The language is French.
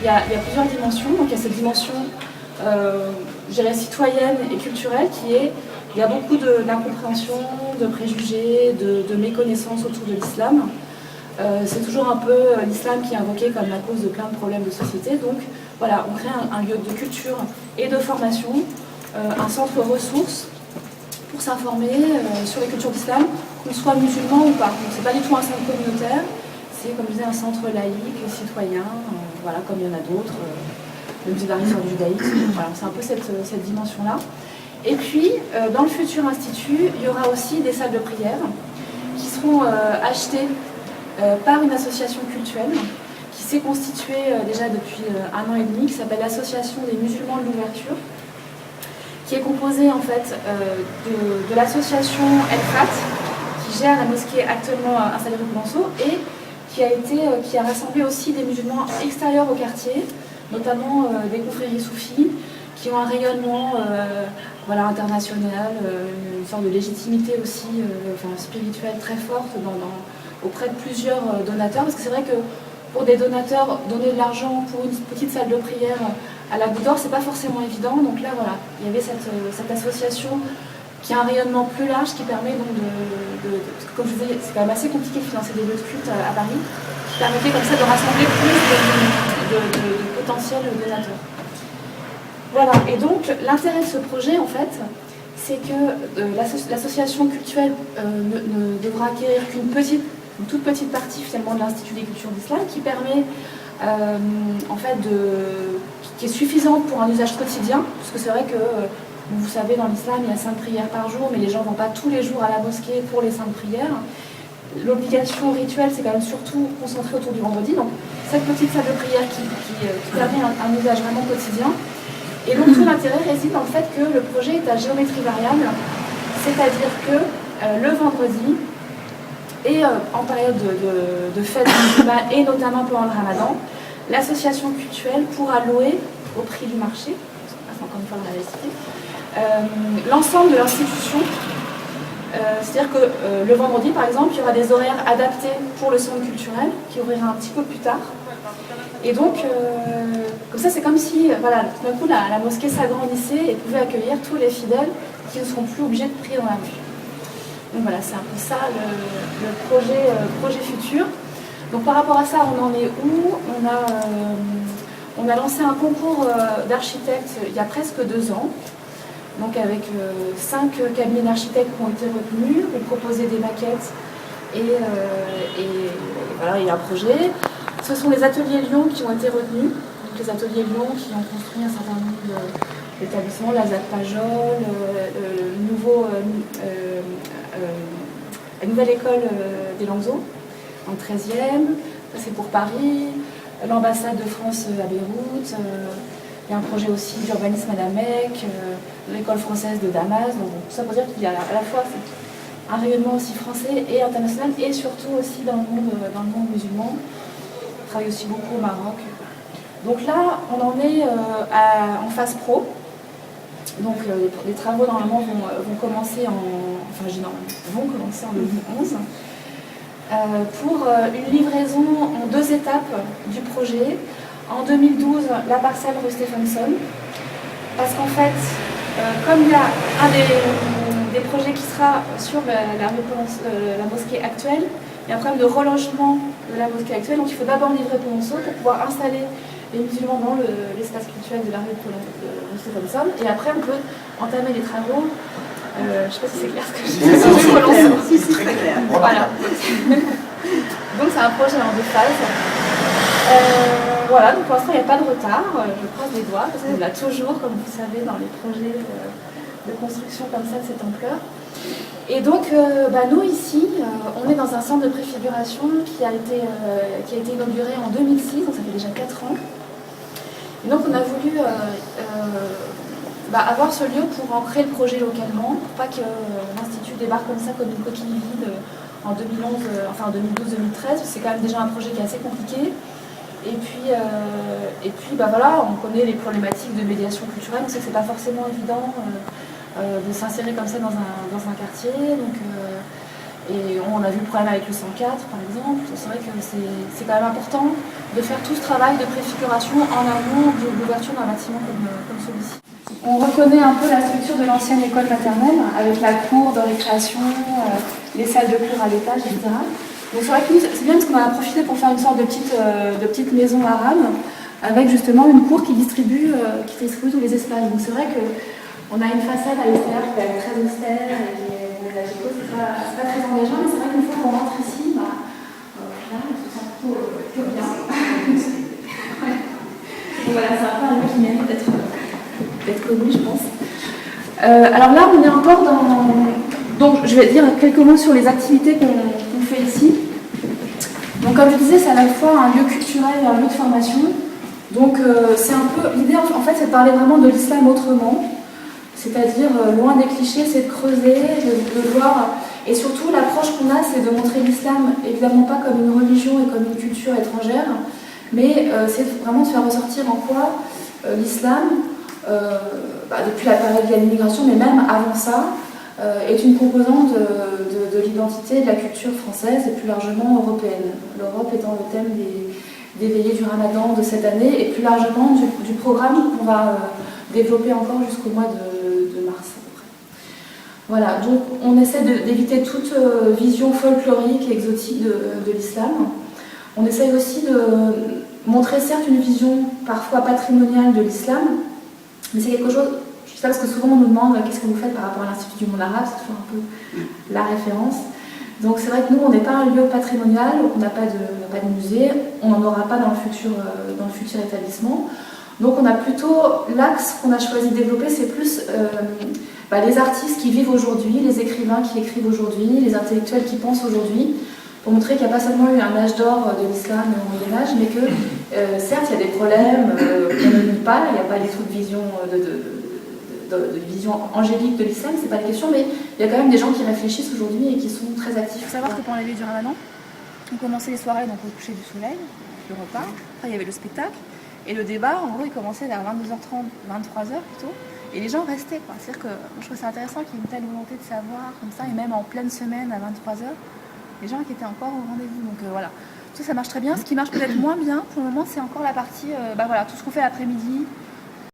il y a plusieurs dimensions. Donc il y a cette dimension, je dirais, citoyenne et culturelle qui est, il y a beaucoup d'incompréhension, de préjugés, de méconnaissances autour de l'islam. C'est toujours un peu l'islam qui est invoqué comme la cause de plein de problèmes de société. Donc voilà, on crée un lieu de culture et de formation, un centre ressources pour s'informer sur les cultures d'islam, qu'on soit musulman ou pas. Donc c'est pas du tout un centre communautaire, c'est comme je disais un centre laïque, citoyen, voilà, comme il y en a d'autres, le musée d'Ari sur le judaïsme. Voilà, c'est un peu cette dimension-là. Et puis, dans le futur institut, il y aura aussi des salles de prière qui seront achetées par une association cultuelle qui s'est constituée déjà depuis 1 an et demi, qui s'appelle l'Association des musulmans de l'ouverture, qui est composée en fait de l'association El Fat, qui gère la mosquée actuellement installée rue Clemenceau, et qui a rassemblé aussi des musulmans extérieurs au quartier, notamment des confréries soufis, qui ont un rayonnement voilà, international, une sorte de légitimité aussi spirituelle très forte auprès de plusieurs donateurs, parce que c'est vrai que pour des donateurs, donner de l'argent pour une petite salle de prière à la Goutte d'Or, c'est pas forcément évident. Donc là, voilà, il y avait cette association qui a un rayonnement plus large, qui permet donc parce que comme je vous disais, c'est quand même assez compliqué de financer des lieux de culte à Paris, qui permettait comme ça de rassembler plus de potentiels donateurs. Voilà, et donc l'intérêt de ce projet, en fait, c'est que l'association cultuelle ne devra acquérir qu'une toute petite partie finalement de l'Institut des cultures d'islam, qui permet en fait qui est suffisante pour un usage quotidien, parce que c'est vrai que vous savez, dans l'islam il y a 5 prières par jour, mais les gens ne vont pas tous les jours à la mosquée pour les 5 prières. L'obligation rituelle, c'est quand même surtout concentré autour du vendredi, donc cette petite salle de prière qui permet un usage vraiment quotidien. Et donc tout l'intérêt réside dans le fait que le projet est à géométrie variable, c'est-à-dire que le vendredi, et en période de fête musulmane, et notamment pendant le ramadan, l'association cultuelle pourra louer au prix du marché, encore une fois on l'avait cité, l'ensemble de l'institution. C'est-à-dire que le vendredi, par exemple, il y aura des horaires adaptés pour le centre culturel, qui ouvrira un petit peu plus tard. Et donc, comme ça, c'est comme si, voilà, tout d'un coup, la mosquée s'agrandissait et pouvait accueillir tous les fidèles qui ne seront plus obligés de prier dans la rue. Donc voilà, c'est un peu ça le projet futur. Donc par rapport à ça, on en est où ? On a lancé un concours d'architectes il y a presque 2 ans. Donc avec 5 cabinets d'architectes qui ont été retenus, ont proposé des maquettes et voilà, il y a un projet. Ce sont les ateliers Lyon qui ont été retenus. Donc les ateliers Lyon qui ont construit un certain nombre d'établissements, la ZAC Pajol, la nouvelle école des Languedoc, en 13e, ça c'est pour Paris, l'ambassade de France à Beyrouth. Il y a un projet aussi d'urbanisme à la Mecque, l'école française de Damas. Donc tout ça pour dire qu'il y a à la fois un rayonnement aussi français et international, et surtout aussi dans le monde musulman. On travaille aussi beaucoup au Maroc. Donc là, on en est en phase pro. Donc les travaux normalement vont commencer vont commencer en 2011 pour une livraison en 2 étapes du projet. En 2012, la parcelle rue Stephenson, parce qu'en fait, comme il y a un des projets qui sera sur la mosquée actuelle, il y a un problème de relogement de la mosquée actuelle, donc il faut d'abord livrer Clemenceau pour pouvoir installer les musulmans dans l'espace culturel de la rue Stephenson, et après on peut entamer les travaux. Je ne sais pas si c'est clair ce que je dis. Si, c'est très clair. Voilà. Donc c'est un projet en 2 phases. Voilà, donc pour l'instant il n'y a pas de retard, je croise les doigts, parce qu'on l'a toujours, comme vous savez, dans les projets de construction comme ça de cette ampleur. Et donc nous ici, on est dans un centre de préfiguration qui a été inauguré en 2006, donc ça fait déjà 4 ans. Et donc on a voulu avoir ce lieu pour ancrer le projet localement, pour pas que l'Institut débarque comme ça, comme une coquille vide en 2012-2013, c'est quand même déjà un projet qui est assez compliqué. Et puis voilà, on connaît les problématiques de médiation culturelle, on sait que c'est pas forcément évident de s'insérer comme ça dans un quartier. Donc Et on a vu le problème avec le 104 par exemple. C'est vrai que c'est quand même important de faire tout ce travail de préfiguration en amont de l'ouverture d'un bâtiment comme celui-ci. On reconnaît un peu la structure de l'ancienne école maternelle avec la cour de récréation, les salles de cours à l'étage, etc. Donc c'est vrai que nous, c'est bien parce qu'on a profité pour faire une sorte de petite maison arabe avec justement une cour qui distribue tous les espaces. Donc c'est vrai qu'on a une façade à l'extérieur qui est très austère et c'est pas très engageant, mais c'est vrai qu'une fois qu'on rentre ici, là, on se sent plutôt bien. Donc voilà, c'est un peu un lieu qui mérite d'être connu, je pense. Alors là, on est encore dans... Donc je vais dire quelques mots sur les activités qu'on fait ici. Donc comme je disais, c'est à la fois un lieu culturel et un lieu de formation. Donc c'est un peu... L'idée, en fait, c'est de parler vraiment de l'islam autrement. C'est-à-dire, loin des clichés, c'est de creuser, de voir... Et surtout, l'approche qu'on a, c'est de montrer l'islam, évidemment pas comme une religion et comme une culture étrangère, mais c'est vraiment de faire ressortir en quoi l'islam, depuis la période de l'immigration, mais même avant ça, est une composante de l'identité et de la culture française et plus largement européenne. L'Europe étant le thème des veillées du Ramadan de cette année et plus largement du programme qu'on va développer encore jusqu'au mois de mars. Voilà, donc on essaie d'éviter toute vision folklorique et exotique de l'islam. On essaye aussi de montrer certes une vision parfois patrimoniale de l'islam, mais c'est quelque chose, je sais pas, parce que souvent on nous demande qu'est-ce que vous faites par rapport à l'Institut du monde arabe, c'est toujours un peu la référence. Donc c'est vrai que nous on n'est pas un lieu patrimonial, on n'a pas de musée, on n'en aura pas dans le futur établissement. Donc on a plutôt l'axe qu'on a choisi de développer, c'est plus les artistes qui vivent aujourd'hui, les écrivains qui écrivent aujourd'hui, les intellectuels qui pensent aujourd'hui, pour montrer qu'il n'y a pas seulement eu un âge d'or de l'islam au Moyen-Âge, mais que certes il y a des problèmes qu'on ne nie pas, il n'y a pas du tout de vision, de vision angélique de l'islam, c'est pas la question, mais il y a quand même des gens qui réfléchissent aujourd'hui et qui sont très actifs. Il faut savoir que pendant les veilles du Ramadan, on commençait les soirées donc, au coucher du soleil, le repas, après il y avait le spectacle, et le débat, en gros, il commençait vers 22h30, 23h plutôt, et les gens restaient. C'est-à-dire que moi, je trouve ça intéressant qu'il y ait une telle volonté de savoir, comme ça, et même en pleine semaine à 23h, les gens qui étaient encore au rendez-vous. Donc voilà, ça marche très bien. Ce qui marche peut-être moins bien pour le moment, c'est encore la partie, tout ce qu'on fait l'après-midi,